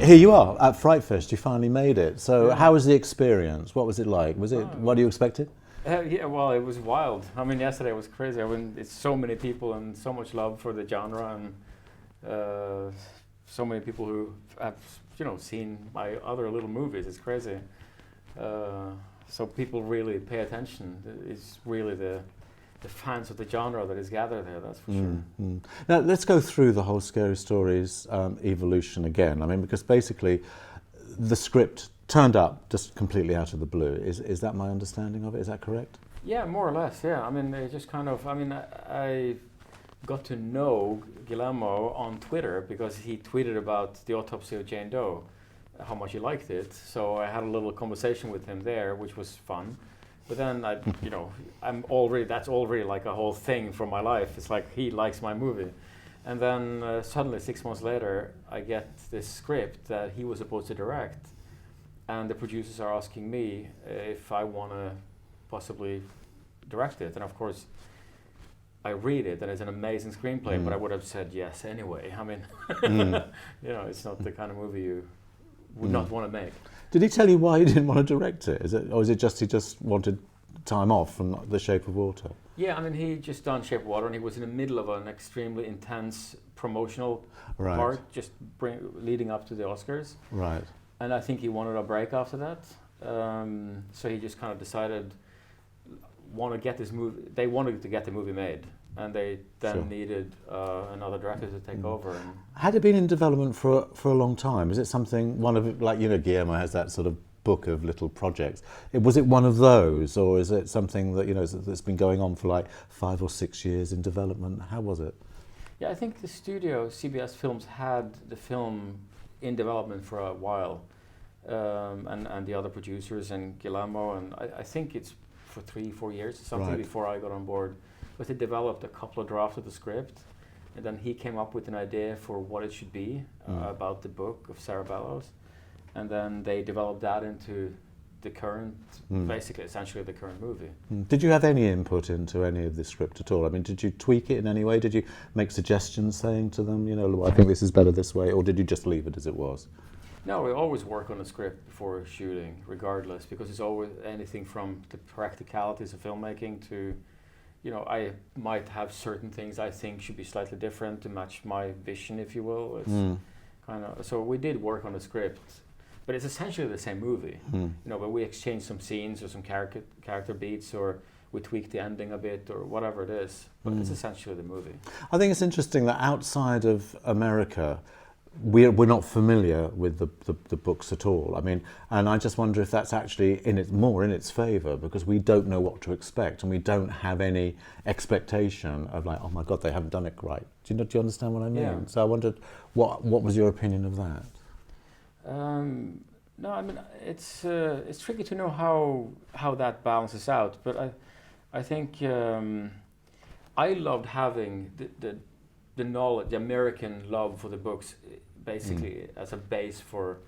here you are at Frightfest. You finally made it. So how was the experience? What was it like? Was it what you expected? Yeah, well, it was wild. I mean, yesterday was crazy. I mean, it's so many people and so much love for the genre, and so many people who have, seen my other little movies. It's crazy. So people really pay attention. It's really the fans of the genre that is gathered there, that's for sure. Now, let's go through the whole Scary Stories evolution again. I mean, because basically the script turned up just completely out of the blue. Is that my understanding of it? Is that correct? Yeah, more or less, yeah. I mean, it just kind of, I got to know Guillermo on Twitter because he tweeted about the autopsy of Jane Doe, how much he liked it. So I had a little conversation with him there, which was fun. But then that's already like a whole thing from my life. It's like he likes my movie. And then suddenly 6 months later, I get this script that he was supposed to direct. And the producers are asking me if I want to possibly direct it. And of course, I read it, and it's an amazing screenplay, but I would have said yes anyway. I mean, it's not the kind of movie you would not want to make. Did he tell you why he didn't want to direct it? Or is it just he just wanted time off from The Shape of Water? Yeah, I mean, he just done Shape of Water, and he was in the middle of an extremely intense promotional part, just leading up to the Oscars. Right. And I think he wanted a break after that. So he just kind of decided, they wanted to get the movie made. And they then needed another director to take over. And had it been in development for a long time? Is it something, Guillermo has that sort of book of little projects. Was it one of those, or is it something that, that's been going on for like 5 or 6 years in development? How was it? Yeah, I think the studio, CBS Films, had the film in development for a while. And the other producers and Guillermo, and I think it's for 3-4 years, something before I got on board. But they developed a couple of drafts of the script, and then he came up with an idea for what it should be about the book of Sarah Bellows, and then they developed that into the current, essentially the current movie. Did you have any input into any of the script at all? I mean, did you tweak it in any way? Did you make suggestions saying to them, I think this is better this way, or did you just leave it as it was? No, we always work on a script before shooting, regardless, because it's always anything from the practicalities of filmmaking to, I might have certain things I think should be slightly different to match my vision, if you will. It's so we did work on the script, but it's essentially the same movie. But we exchange some scenes or some character beats, or we tweak the ending a bit, or whatever it is. But it's essentially the movie. I think it's interesting that outside of America, we're not familiar with the books at all. I mean, and I just wonder if that's actually more in its favour, because we don't know what to expect, and we don't have any expectation of like, oh my God, they haven't done it right. Do you understand what I mean? Yeah. So I wondered, what was your opinion of that? No, I mean, it's tricky to know how that balances out, but I think I loved having the knowledge, the American love for the books, basically as a base for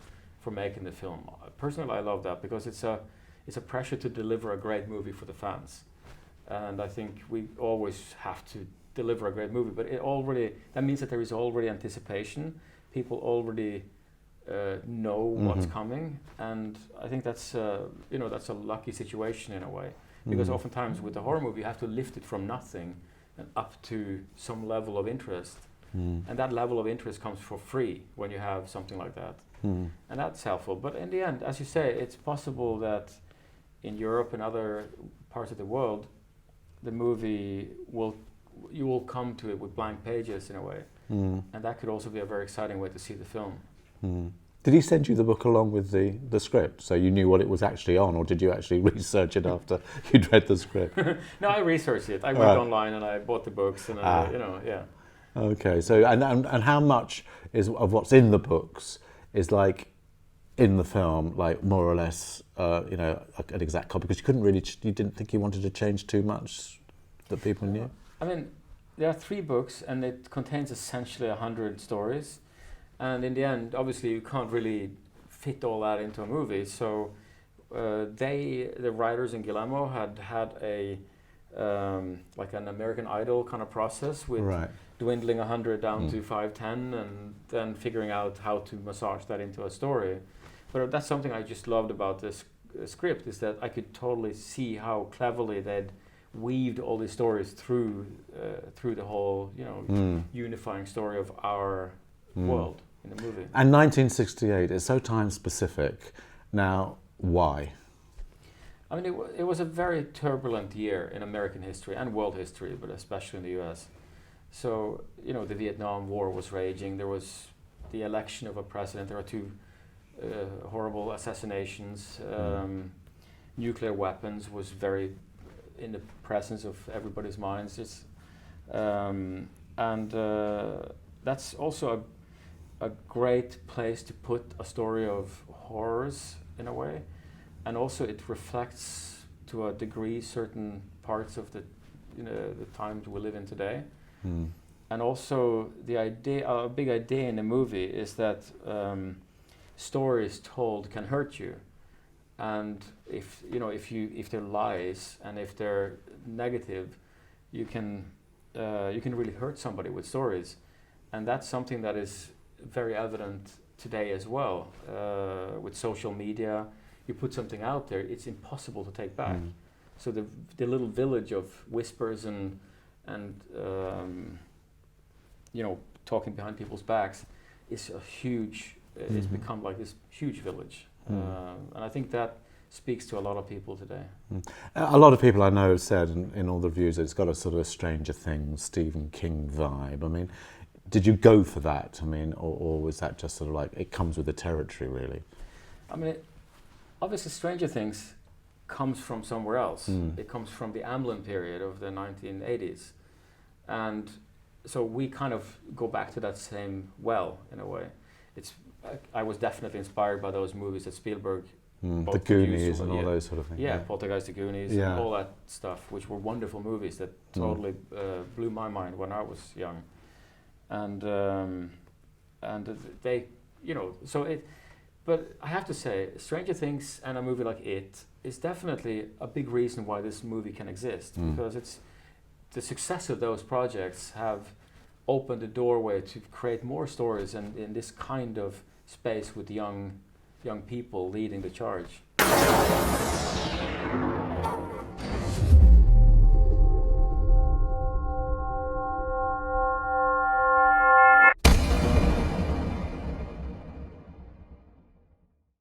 making the film. Personally, I love that because it's a pressure to deliver a great movie for the fans, and I think we always have to deliver a great movie. But that means that there is already anticipation. People already know what's coming, and I think that's that's a lucky situation in a way, because oftentimes with a horror movie you have to lift it from nothing and up to some level of interest. And that level of interest comes for free when you have something like that. And that's helpful. But in the end, as you say, it's possible that in Europe and other parts of the world, the movie you will come to it with blank pages in a way. And that could also be a very exciting way to see the film. Did he send you the book along with the script, so you knew what it was actually on, or did you actually research it after you'd read the script? No, I researched it. I went online and I bought the books, and yeah. Okay, so and how much of what's in the books is like in the film, like more or less, an exact copy? Because you didn't think you wanted to change too much that people knew. I mean, there are 3 books, and it contains essentially 100 stories. And in the end, obviously, you can't really fit all that into a movie. So the writers in Guillermo had a like an American Idol kind of process with dwindling 100 down to 5, 10, and then figuring out how to massage that into a story. But that's something I just loved about this script, is that I could totally see how cleverly they'd weaved all these stories through the whole, unifying story of our world in the movie. And 1968 is so time specific. Now, why? I mean, it was a very turbulent year in American history and world history, but especially in the US. So, the Vietnam War was raging. There was the election of a president. There were 2 horrible assassinations. Nuclear weapons was very in the presence of everybody's minds. That's also a great place to put a story of horrors in a way. And also it reflects to a degree certain parts of the times we live in today. And also a big idea in the movie is that stories told can hurt you. And if they're lies and if they're negative, you can really hurt somebody with stories. And that's something that is very evident today as well. With social media, you put something out there, it's impossible to take back. So the little village of whispers and talking behind people's backs is a huge. It's become like this huge village, and I think that speaks to a lot of people today. A lot of people I know have said in all the reviews that it's got a sort of Stranger Things, Stephen King vibe. I mean, did you go for that? I mean, or was that just sort of like it comes with the territory, really? I mean, obviously, Stranger Things comes from somewhere else. It comes from the Amblin period of the 1980s, and so we kind of go back to that same well in a way. I was definitely inspired by those movies that Spielberg. The Goonies and all those sort of things. Yeah, Poltergeist, the Goonies, and all that stuff, which were wonderful movies that totally blew my mind when I was young. And they, but I have to say, Stranger Things and a movie like It is definitely a big reason why this movie can exist, because it's the success of those projects have opened the doorway to create more stories and in this kind of space with young people leading the charge.